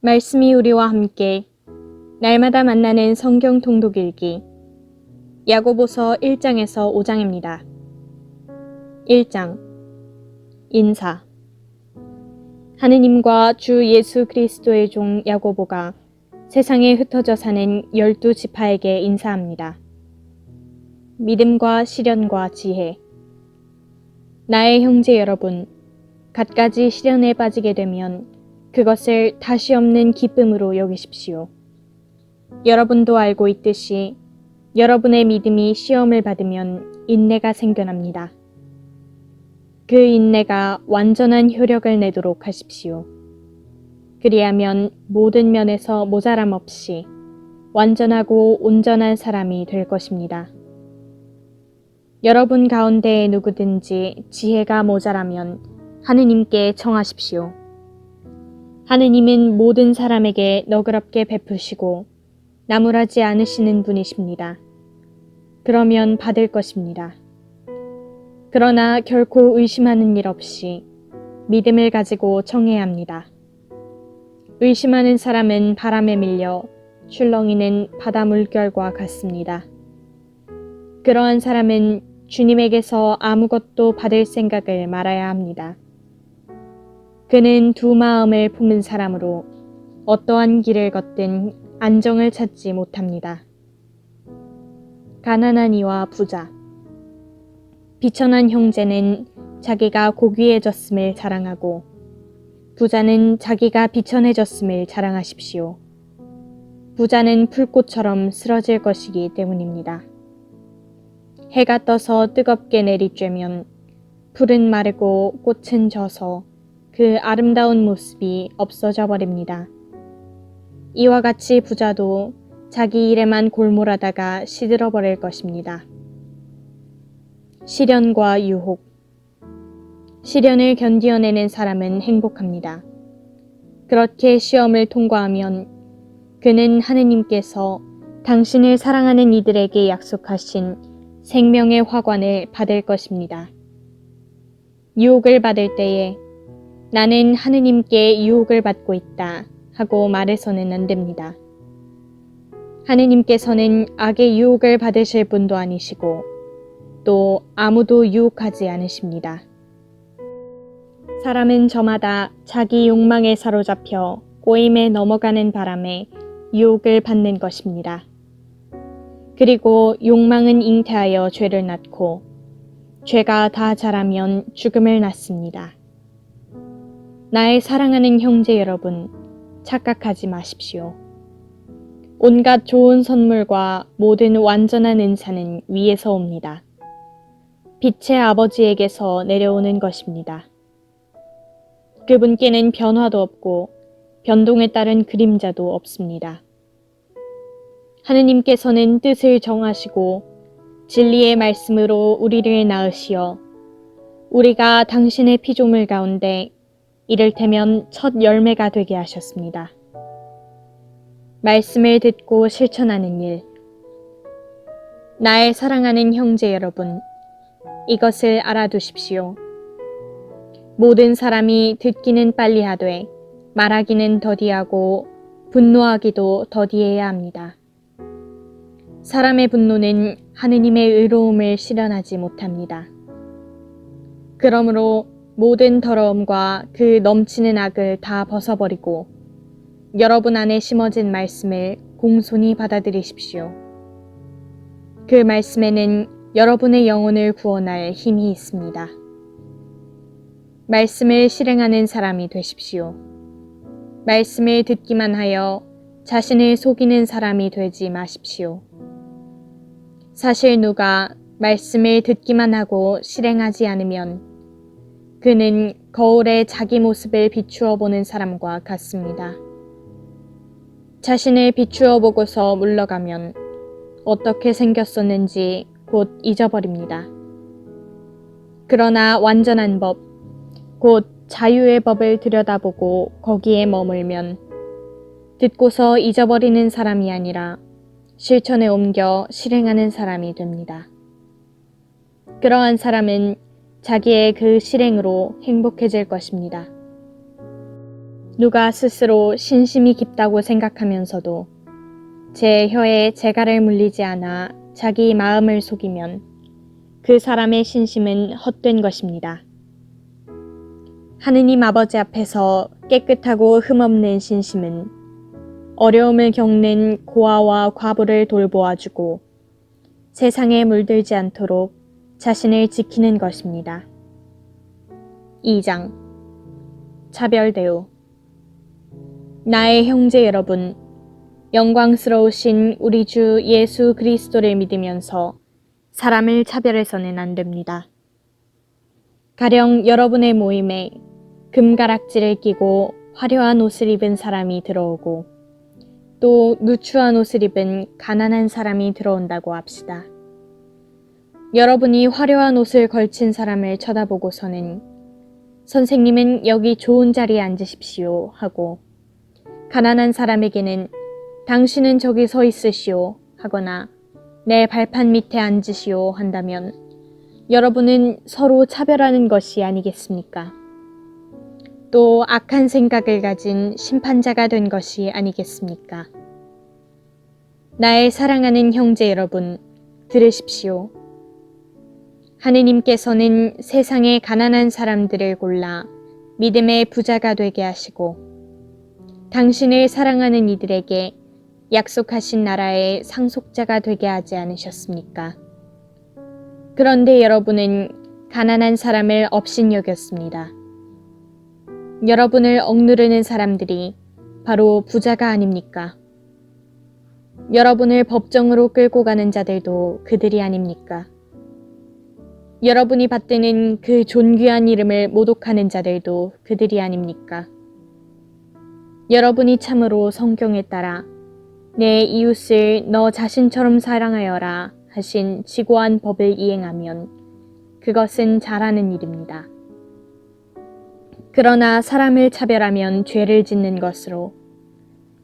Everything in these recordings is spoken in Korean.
말씀이 우리와 함께 날마다 만나는 성경 통독 읽기 야고보서 1장에서 5장입니다. 1장 인사. 하느님과 주 예수 그리스도의 종 야고보가 세상에 흩어져 사는 12지파에게 인사합니다. 믿음과 시련과 지혜. 나의 형제 여러분, 갖가지 시련에 빠지게 되면 그것을 다시 없는 기쁨으로 여기십시오. 여러분도 알고 있듯이 여러분의 믿음이 시험을 받으면 인내가 생겨납니다. 그 인내가 완전한 효력을 내도록 하십시오. 그리하면 모든 면에서 모자람 없이 완전하고 온전한 사람이 될 것입니다. 여러분 가운데 누구든지 지혜가 모자라면 하느님께 청하십시오. 하느님은 모든 사람에게 너그럽게 베푸시고 나무라지 않으시는 분이십니다. 그러면 받을 것입니다. 그러나 결코 의심하는 일 없이 믿음을 가지고 청해야 합니다. 의심하는 사람은 바람에 밀려 출렁이는 바다 물결과 같습니다. 그러한 사람은 주님에게서 아무것도 받을 생각을 말아야 합니다. 그는 두 마음을 품은 사람으로 어떠한 길을 걷든 안정을 찾지 못합니다. 가난한 이와 부자. 비천한 형제는 자기가 고귀해졌음을 자랑하고 부자는 자기가 비천해졌음을 자랑하십시오. 부자는 풀꽃처럼 쓰러질 것이기 때문입니다. 해가 떠서 뜨겁게 내리쬐면 풀은 마르고 꽃은 져서 그 아름다운 모습이 없어져 버립니다. 이와 같이 부자도 자기 일에만 골몰하다가 시들어 버릴 것입니다. 시련과 유혹. 시련을 견디어내는 사람은 행복합니다. 그렇게 시험을 통과하면 그는 하느님께서 당신을 사랑하는 이들에게 약속하신 생명의 화관을 받을 것입니다. 유혹을 받을 때에 나는 하느님께 유혹을 받고 있다 하고 말해서는 안 됩니다. 하느님께서는 악의 유혹을 받으실 분도 아니시고 또 아무도 유혹하지 않으십니다. 사람은 저마다 자기 욕망에 사로잡혀 꼬임에 넘어가는 바람에 유혹을 받는 것입니다. 그리고 욕망은 잉태하여 죄를 낳고 죄가 다 자라면 죽음을 낳습니다. 나의 사랑하는 형제 여러분, 착각하지 마십시오. 온갖 좋은 선물과 모든 완전한 은사는 위에서 옵니다. 빛의 아버지에게서 내려오는 것입니다. 그분께는 변화도 없고 변동에 따른 그림자도 없습니다. 하느님께서는 뜻을 정하시고 진리의 말씀으로 우리를 낳으시어 우리가 당신의 피조물 가운데 이를테면 첫 열매가 되게 하셨습니다. 말씀을 듣고 실천하는 일. 나의 사랑하는 형제 여러분, 이것을 알아두십시오. 모든 사람이 듣기는 빨리 하되 말하기는 더디하고 분노하기도 더디해야 합니다. 사람의 분노는 하느님의 의로움을 실현하지 못합니다. 그러므로 모든 더러움과 그 넘치는 악을 다 벗어버리고 여러분 안에 심어진 말씀을 공손히 받아들이십시오. 그 말씀에는 여러분의 영혼을 구원할 힘이 있습니다. 말씀을 실행하는 사람이 되십시오. 말씀을 듣기만 하여 자신을 속이는 사람이 되지 마십시오. 사실 누가 말씀을 듣기만 하고 실행하지 않으면 그는 거울에 자기 모습을 비추어 보는 사람과 같습니다. 자신을 비추어 보고서 물러가면 어떻게 생겼었는지 곧 잊어버립니다. 그러나 완전한 법, 곧 자유의 법을 들여다보고 거기에 머물면 듣고서 잊어버리는 사람이 아니라 실천에 옮겨 실행하는 사람이 됩니다. 그러한 사람은 자기의 그 실행으로 행복해질 것입니다. 누가 스스로 신심이 깊다고 생각하면서도 제 혀에 재갈을 물리지 않아 자기 마음을 속이면 그 사람의 신심은 헛된 것입니다. 하느님 아버지 앞에서 깨끗하고 흠없는 신심은 어려움을 겪는 고아와 과부를 돌보아주고 세상에 물들지 않도록 자신을 지키는 것입니다. 2장 차별대우. 나의 형제 여러분, 영광스러우신 우리 주 예수 그리스도를 믿으면서 사람을 차별해서는 안 됩니다. 가령 여러분의 모임에 금가락지를 끼고 화려한 옷을 입은 사람이 들어오고 또 누추한 옷을 입은 가난한 사람이 들어온다고 합시다. 여러분이 화려한 옷을 걸친 사람을 쳐다보고서는 선생님은 여기 좋은 자리에 앉으십시오 하고 가난한 사람에게는 당신은 저기 서 있으시오 하거나 내 발판 밑에 앉으시오 한다면 여러분은 서로 차별하는 것이 아니겠습니까? 또 악한 생각을 가진 심판자가 된 것이 아니겠습니까? 나의 사랑하는 형제 여러분, 들으십시오. 하느님께서는 세상의 가난한 사람들을 골라 믿음의 부자가 되게 하시고 당신을 사랑하는 이들에게 약속하신 나라의 상속자가 되게 하지 않으셨습니까? 그런데 여러분은 가난한 사람을 업신여겼습니다. 여러분을 억누르는 사람들이 바로 부자가 아닙니까? 여러분을 법정으로 끌고 가는 자들도 그들이 아닙니까? 여러분이 받드는 그 존귀한 이름을 모독하는 자들도 그들이 아닙니까? 여러분이 참으로 성경에 따라 내 이웃을 너 자신처럼 사랑하여라 하신 지고한 법을 이행하면 그것은 잘하는 일입니다. 그러나 사람을 차별하면 죄를 짓는 것으로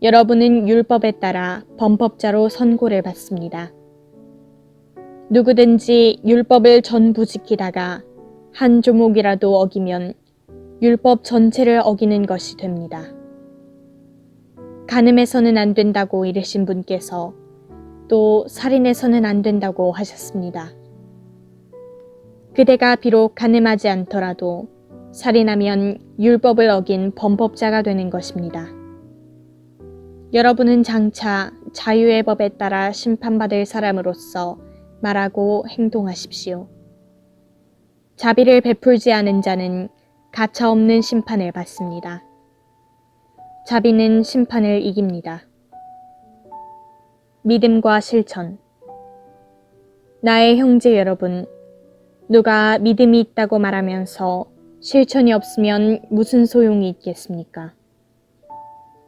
여러분은 율법에 따라 범법자로 선고를 받습니다. 누구든지 율법을 전부 지키다가 한 조목이라도 어기면 율법 전체를 어기는 것이 됩니다. 간음해서는 안 된다고 이르신 분께서 또 살인해서는 안 된다고 하셨습니다. 그대가 비록 간음하지 않더라도 살인하면 율법을 어긴 범법자가 되는 것입니다. 여러분은 장차 자유의 법에 따라 심판받을 사람으로서 말하고 행동하십시오. 자비를 베풀지 않은 자는 가차없는 심판을 받습니다. 자비는 심판을 이깁니다. 믿음과 실천. 나의 형제 여러분, 누가 믿음이 있다고 말하면서 실천이 없으면 무슨 소용이 있겠습니까?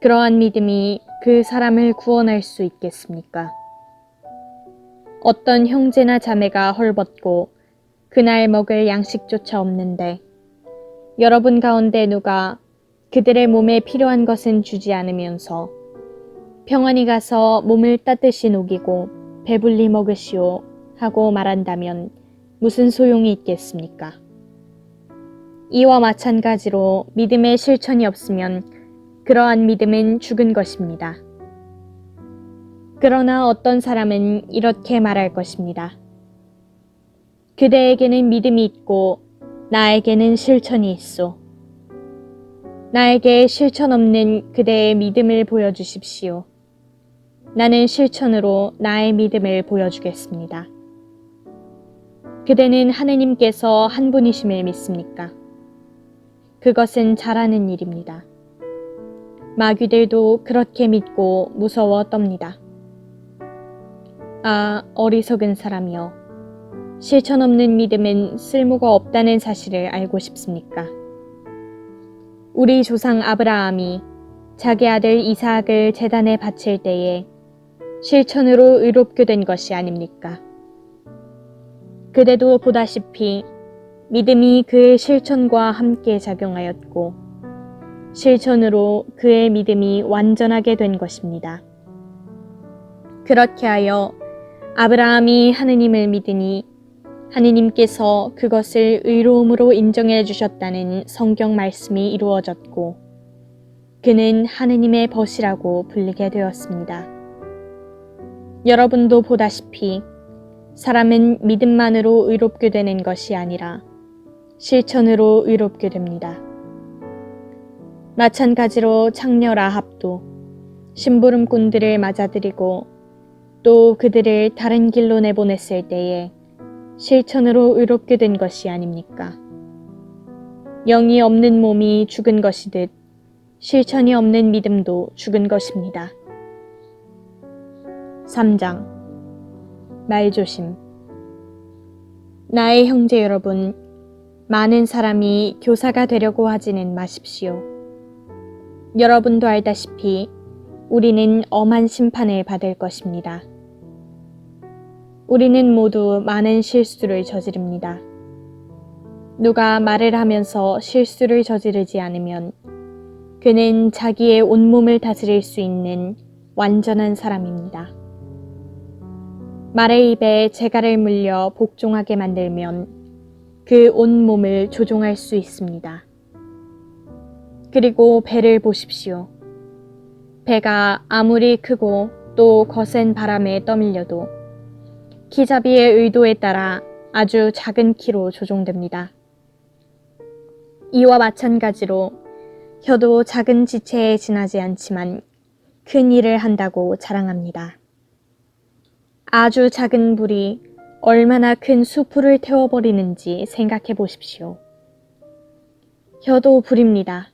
그러한 믿음이 그 사람을 구원할 수 있겠습니까? 어떤 형제나 자매가 헐벗고 그날 먹을 양식조차 없는데 여러분 가운데 누가 그들의 몸에 필요한 것은 주지 않으면서 평안히 가서 몸을 따뜻이 녹이고 배불리 먹으시오 하고 말한다면 무슨 소용이 있겠습니까? 이와 마찬가지로 믿음의 실천이 없으면 그러한 믿음은 죽은 것입니다. 그러나 어떤 사람은 이렇게 말할 것입니다. 그대에게는 믿음이 있고 나에게는 실천이 있소. 나에게 실천 없는 그대의 믿음을 보여주십시오. 나는 실천으로 나의 믿음을 보여주겠습니다. 그대는 하느님께서 한 분이심을 믿습니까? 그것은 잘하는 일입니다. 마귀들도 그렇게 믿고 무서워 떱니다. 아, 어리석은 사람이여. 실천 없는 믿음은 쓸모가 없다는 사실을 알고 싶습니까? 우리 조상 아브라함이 자기 아들 이삭을 제단에 바칠 때에 실천으로 의롭게 된 것이 아닙니까? 그대도 보다시피 믿음이 그의 실천과 함께 작용하였고 실천으로 그의 믿음이 완전하게 된 것입니다. 그렇게 하여 아브라함이 하느님을 믿으니 하느님께서 그것을 의로움으로 인정해 주셨다는 성경 말씀이 이루어졌고 그는 하느님의 벗이라고 불리게 되었습니다. 여러분도 보다시피 사람은 믿음만으로 의롭게 되는 것이 아니라 실천으로 의롭게 됩니다. 마찬가지로 창녀 라합도 심부름꾼들을 맞아들이고 또 그들을 다른 길로 내보냈을 때에 실천으로 의롭게 된 것이 아닙니까? 영이 없는 몸이 죽은 것이듯 실천이 없는 믿음도 죽은 것입니다. 3장 말조심. 나의 형제 여러분, 많은 사람이 교사가 되려고 하지는 마십시오. 여러분도 알다시피 우리는 엄한 심판을 받을 것입니다. 우리는 모두 많은 실수를 저지릅니다. 누가 말을 하면서 실수를 저지르지 않으면 그는 자기의 온몸을 다스릴 수 있는 완전한 사람입니다. 말의 입에 재갈을 물려 복종하게 만들면 그 온몸을 조종할 수 있습니다. 그리고 배를 보십시오. 배가 아무리 크고 또 거센 바람에 떠밀려도 키잡이의 의도에 따라 아주 작은 키로 조종됩니다. 이와 마찬가지로 혀도 작은 지체에 지나지 않지만 큰 일을 한다고 자랑합니다. 아주 작은 불이 얼마나 큰 수풀을 태워버리는지 생각해 보십시오. 혀도 불입니다.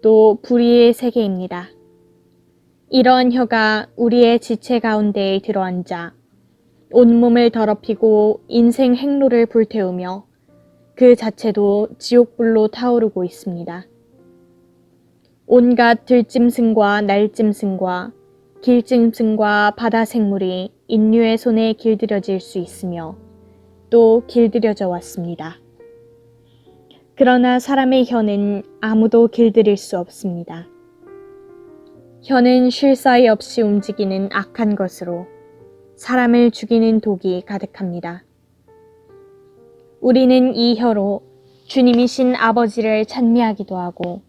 또 불의의 세계입니다. 이런 혀가 우리의 지체 가운데에 들어앉아 온몸을 더럽히고 인생 행로를 불태우며 그 자체도 지옥불로 타오르고 있습니다. 온갖 들짐승과 날짐승과 길짐승과 바다 생물이 인류의 손에 길들여질 수 있으며 또 길들여져 왔습니다. 그러나 사람의 혀는 아무도 길들일 수 없습니다. 혀는 쉴 사이 없이 움직이는 악한 것으로 사람을 죽이는 독이 가득합니다. 우리는 이 혀로 주님이신 아버지를 찬미하기도 하고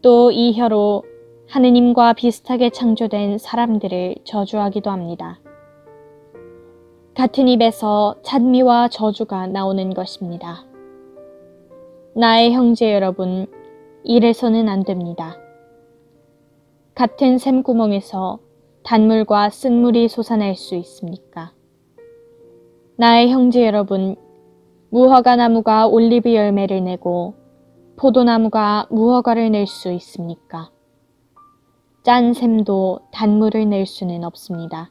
또 이 혀로 하느님과 비슷하게 창조된 사람들을 저주하기도 합니다. 같은 입에서 찬미와 저주가 나오는 것입니다. 나의 형제 여러분, 이래서는 안 됩니다. 같은 샘구멍에서 단물과 쓴물이 솟아날 수 있습니까? 나의 형제 여러분, 무화과 나무가 올리브 열매를 내고 포도나무가 무화과를 낼 수 있습니까? 짠 샘도 단물을 낼 수는 없습니다.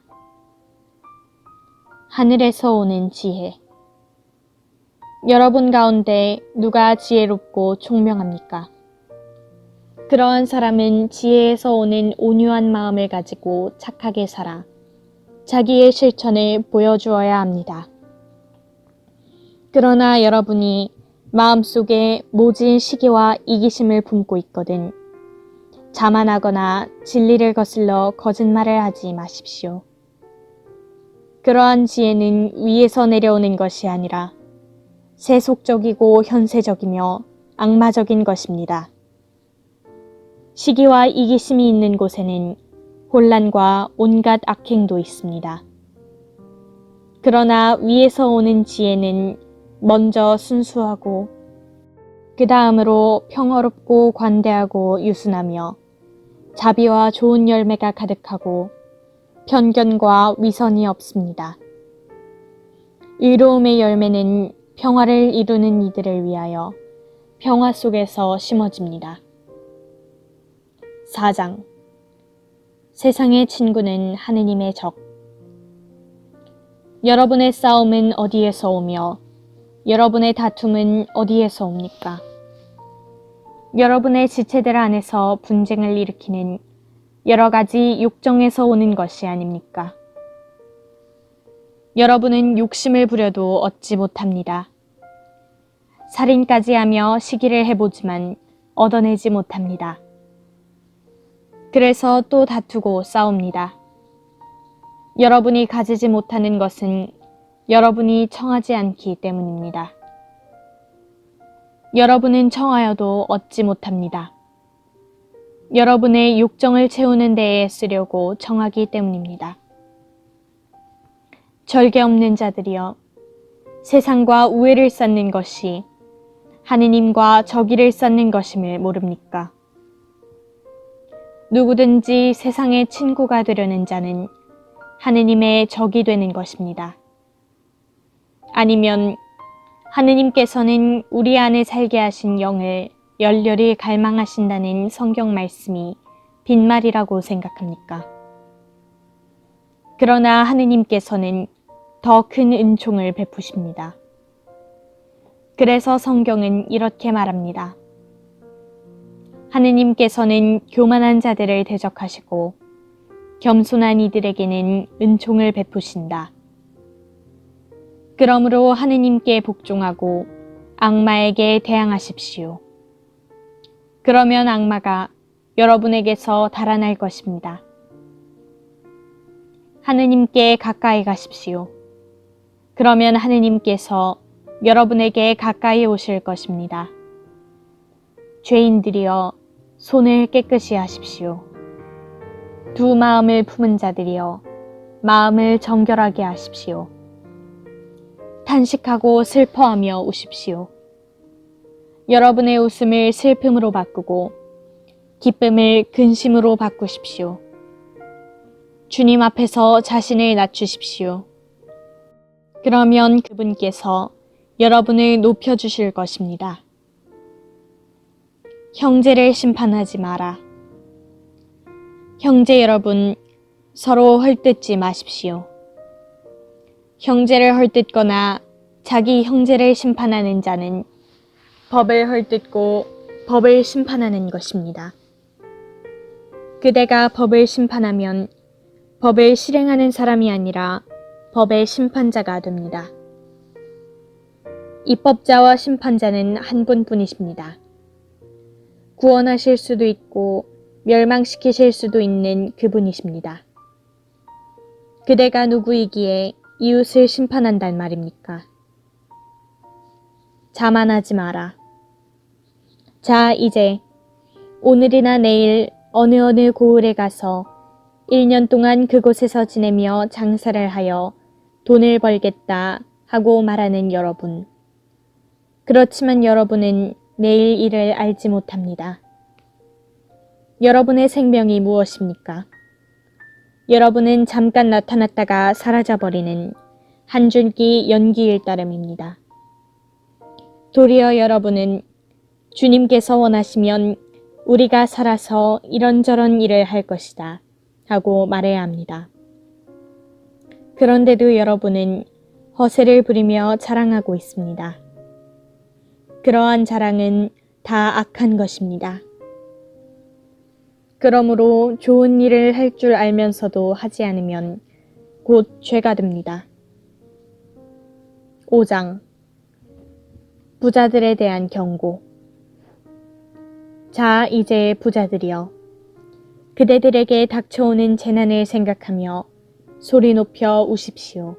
하늘에서 오는 지혜. 여러분 가운데 누가 지혜롭고 총명합니까? 그러한 사람은 지혜에서 오는 온유한 마음을 가지고 착하게 살아 자기의 실천을 보여주어야 합니다. 그러나 여러분이 마음속에 모진 시기와 이기심을 품고 있거든 자만하거나 진리를 거슬러 거짓말을 하지 마십시오. 그러한 지혜는 위에서 내려오는 것이 아니라 세속적이고 현세적이며 악마적인 것입니다. 시기와 이기심이 있는 곳에는 혼란과 온갖 악행도 있습니다. 그러나 위에서 오는 지혜는 먼저 순수하고 그 다음으로 평화롭고 관대하고 유순하며 자비와 좋은 열매가 가득하고 편견과 위선이 없습니다. 의로움의 열매는 평화를 이루는 이들을 위하여 평화 속에서 심어집니다. 4장 세상의 친구는 하느님의 적. 여러분의 싸움은 어디에서 오며 여러분의 다툼은 어디에서 옵니까? 여러분의 지체들 안에서 분쟁을 일으키는 여러 가지 욕정에서 오는 것이 아닙니까? 여러분은 욕심을 부려도 얻지 못합니다. 살인까지 하며 시기를 해보지만 얻어내지 못합니다. 그래서 또 다투고 싸웁니다. 여러분이 가지지 못하는 것은 여러분이 청하지 않기 때문입니다. 여러분은 청하여도 얻지 못합니다. 여러분의 욕정을 채우는 데에 쓰려고 정하기 때문입니다. 절개 없는 자들이여, 세상과 우애를 쌓는 것이 하느님과 적의를 쌓는 것임을 모릅니까? 누구든지 세상의 친구가 되려는 자는 하느님의 적이 되는 것입니다. 아니면 하느님께서는 우리 안에 살게 하신 영을 열렬히 갈망하신다는 성경 말씀이 빈말이라고 생각합니까? 그러나 하느님께서는 더 큰 은총을 베푸십니다. 그래서 성경은 이렇게 말합니다. 하느님께서는 교만한 자들을 대적하시고 겸손한 이들에게는 은총을 베푸신다. 그러므로 하느님께 복종하고 악마에게 대항하십시오. 그러면 악마가 여러분에게서 달아날 것입니다. 하느님께 가까이 가십시오. 그러면 하느님께서 여러분에게 가까이 오실 것입니다. 죄인들이여, 손을 깨끗이 하십시오. 두 마음을 품은 자들이여, 마음을 정결하게 하십시오. 탄식하고 슬퍼하며 우십시오. 여러분의 웃음을 슬픔으로 바꾸고 기쁨을 근심으로 바꾸십시오. 주님 앞에서 자신을 낮추십시오. 그러면 그분께서 여러분을 높여주실 것입니다. 형제를 심판하지 마라. 형제 여러분, 서로 헐뜯지 마십시오. 형제를 헐뜯거나 자기 형제를 심판하는 자는 법을 헐뜯고 법을 심판하는 것입니다. 그대가 법을 심판하면 법을 실행하는 사람이 아니라 법의 심판자가 됩니다. 입법자와 심판자는 한 분뿐이십니다. 구원하실 수도 있고 멸망시키실 수도 있는 그분이십니다. 그대가 누구이기에 이웃을 심판한단 말입니까? 자만하지 마라. 자, 이제 오늘이나 내일 어느 고을에 가서 1년 동안 그곳에서 지내며 장사를 하여 돈을 벌겠다 하고 말하는 여러분. 그렇지만 여러분은 내일 일을 알지 못합니다. 여러분의 생명이 무엇입니까? 여러분은 잠깐 나타났다가 사라져버리는 한 줄기 연기일 따름입니다. 도리어 여러분은 주님께서 원하시면 우리가 살아서 이런저런 일을 할 것이다 하고 말해야 합니다. 그런데도 여러분은 허세를 부리며 자랑하고 있습니다. 그러한 자랑은 다 악한 것입니다. 그러므로 좋은 일을 할 줄 알면서도 하지 않으면 곧 죄가 됩니다. 5장 부자들에 대한 경고. 자, 이제 부자들이여, 그대들에게 닥쳐오는 재난을 생각하며 소리 높여 우십시오.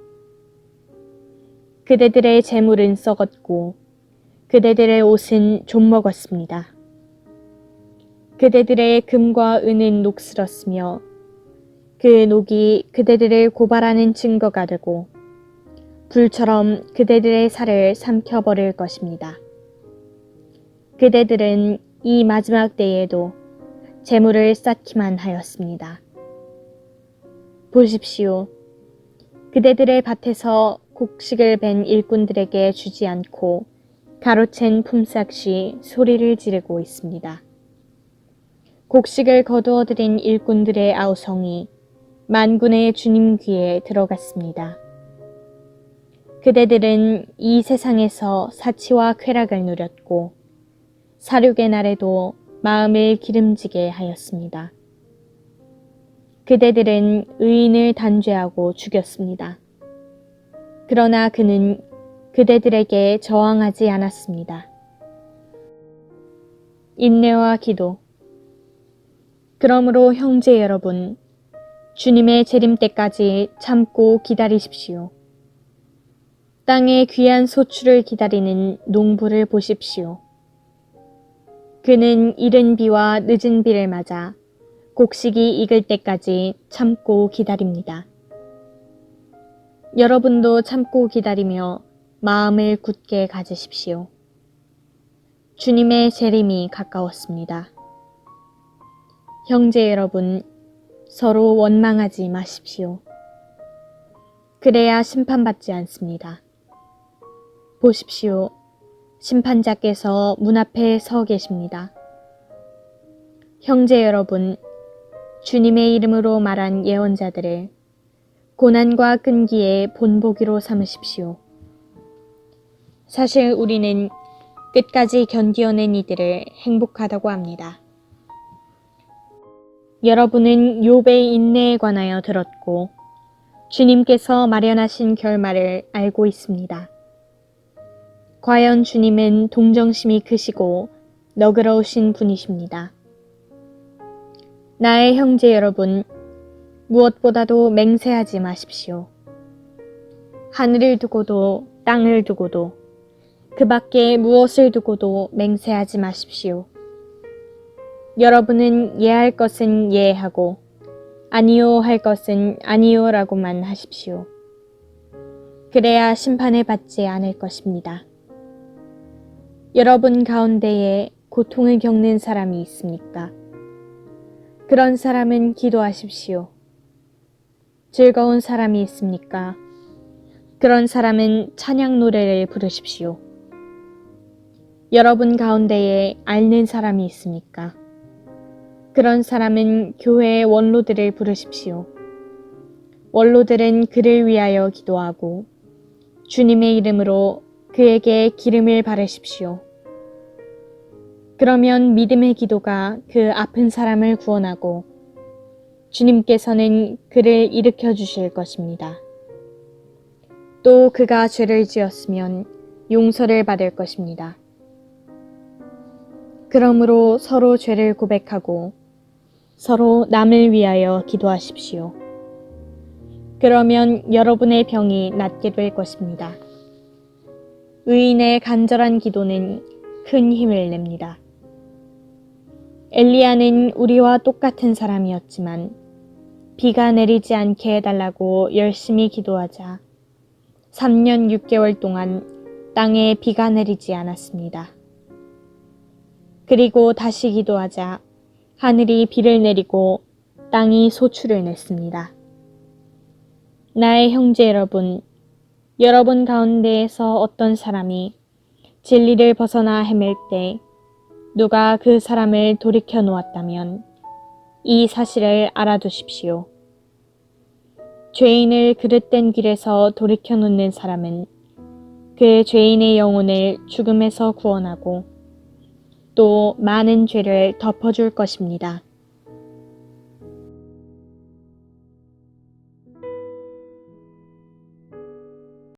그대들의 재물은 썩었고 그대들의 옷은 좀먹었습니다. 그대들의 금과 은은 녹슬었으며 그 녹이 그대들을 고발하는 증거가 되고 불처럼 그대들의 살을 삼켜버릴 것입니다. 그대들은 이 마지막 때에도 재물을 쌓기만 하였습니다. 보십시오. 그대들의 밭에서 곡식을 벤 일꾼들에게 주지 않고 가로챈 품삯이 소리를 지르고 있습니다. 곡식을 거두어들인 일꾼들의 아우성이 만군의 주님 귀에 들어갔습니다. 그대들은 이 세상에서 사치와 쾌락을 누렸고 사륙의 날에도 마음을 기름지게 하였습니다. 그대들은 의인을 단죄하고 죽였습니다. 그러나 그는 그대들에게 저항하지 않았습니다. 인내와 기도. 그러므로 형제 여러분, 주님의 재림 때까지 참고 기다리십시오. 땅의 귀한 소출을 기다리는 농부를 보십시오. 그는 이른 비와 늦은 비를 맞아 곡식이 익을 때까지 참고 기다립니다. 여러분도 참고 기다리며 마음을 굳게 가지십시오. 주님의 재림이 가까웠습니다. 형제 여러분, 서로 원망하지 마십시오. 그래야 심판받지 않습니다. 보십시오. 심판자께서 문 앞에 서 계십니다. 형제 여러분, 주님의 이름으로 말한 예언자들을 고난과 끈기의 본보기로 삼으십시오. 사실 우리는 끝까지 견디어낸 이들을 행복하다고 합니다. 여러분은 욥의 인내에 관하여 들었고 주님께서 마련하신 결말을 알고 있습니다. 과연 주님은 동정심이 크시고 너그러우신 분이십니다. 나의 형제 여러분, 무엇보다도 맹세하지 마십시오. 하늘을 두고도 땅을 두고도 그 밖에 무엇을 두고도 맹세하지 마십시오. 여러분은 예할 것은 예하고 아니요 할 것은 아니요라고만 하십시오. 그래야 심판을 받지 않을 것입니다. 여러분 가운데에 고통을 겪는 사람이 있습니까? 그런 사람은 기도하십시오. 즐거운 사람이 있습니까? 그런 사람은 찬양 노래를 부르십시오. 여러분 가운데에 앓는 사람이 있습니까? 그런 사람은 교회의 원로들을 부르십시오. 원로들은 그를 위하여 기도하고 주님의 이름으로 그에게 기름을 바르십시오. 그러면 믿음의 기도가 그 아픈 사람을 구원하고 주님께서는 그를 일으켜 주실 것입니다. 또 그가 죄를 지었으면 용서를 받을 것입니다. 그러므로 서로 죄를 고백하고 서로 남을 위하여 기도하십시오. 그러면 여러분의 병이 낫게 될 것입니다. 의인의 간절한 기도는 큰 힘을 냅니다. 엘리야는 우리와 똑같은 사람이었지만 비가 내리지 않게 해달라고 열심히 기도하자 3년 6개월 동안 땅에 비가 내리지 않았습니다. 그리고 다시 기도하자 하늘이 비를 내리고 땅이 소출을 냈습니다. 나의 형제 여러분, 여러분 가운데에서 어떤 사람이 진리를 벗어나 헤맬 때 누가 그 사람을 돌이켜 놓았다면 이 사실을 알아두십시오. 죄인을 그릇된 길에서 돌이켜 놓는 사람은 그 죄인의 영혼을 죽음에서 구원하고 또 많은 죄를 덮어줄 것입니다.